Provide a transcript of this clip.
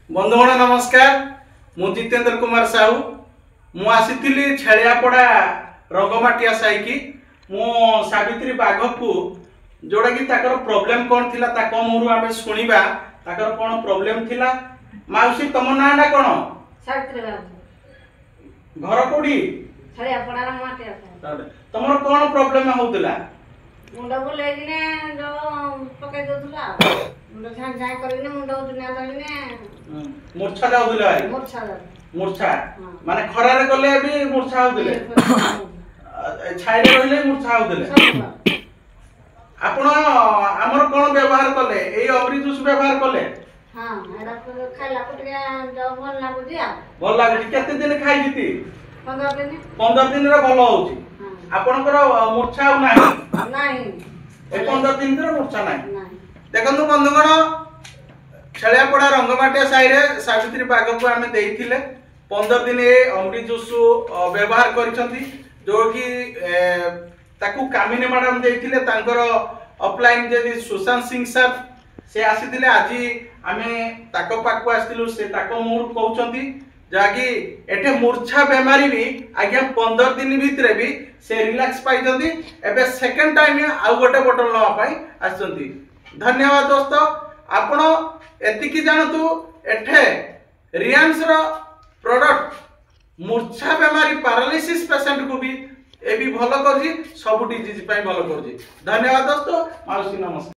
बंधुगण नमस्कार। मु जितेंद्र कुमार साहू मु आसी छेलियापड़ा रंगमाटिया साई की मु सावित्री बाघकू जोड़ा कि ताकर प्रॉब्लम कौन थिला ताको मुरु आमे सुनिबा ताकर कौन प्रॉब्लम थिला। माउसी तम नाडा कौन? सावित्री बाबू घर कोडी छेलियापड़ा रंगमाटिया तमर कौन प्रॉब्लम होउतला? मुंड बुलेगिने जो पके दोथला मुंड झां झां करिने मुंड दुनिया तलिने मूर्छा जाउतला भाई मूर्छा मूर्छा माने खरारे गले भी मूर्छा होउतले छाइले रहले मूर्छा होउतले। आपण हमर कोन व्यवहार कले एई अमृत जूस व्यवहार कले? हां एडा खाइला पुटिया जो भल लागु दिया भल लागु केते दिन खाइ जिति 15 दिन रे भल होउची। आपनकर मूर्छा हो नाही नाही ए 15 दिन रे मूर्छा नाही। नाही देखंतु बंधुगण छेलियापड़ा रंगमाटिया साई रे सावित्री बाग को आमे देइथिले 15 दिन ए अमृत जूस व्यवहार करिसंती जो कि ताकू कामिनी मैडम देइथिले तांकर अपलाइन जेदी सुशांत सिंह सर से आसीथिले। आज आमे ताको पाकू आस्तिलु से ताको मूर कहउचंती जाकी एठे मूर्छा बेमारी भी आज्ञा 15 दिन भितरे भी से रिलैक्स पाई जंती। एबे सेकंड टाइम आउ गोटे बोतल लवा पाई आसंती। धन्यवाद दोस्तों। आपण एतिकी जानतु एठे रियांस रो प्रोडक्ट मूर्छा बेमारी पैरालिसिस पेशेंट को भी ए भी भलो करजी सब डिजीज पाई भलो करजी। धन्यवाद दोस्तों। माउसी नमस्कार।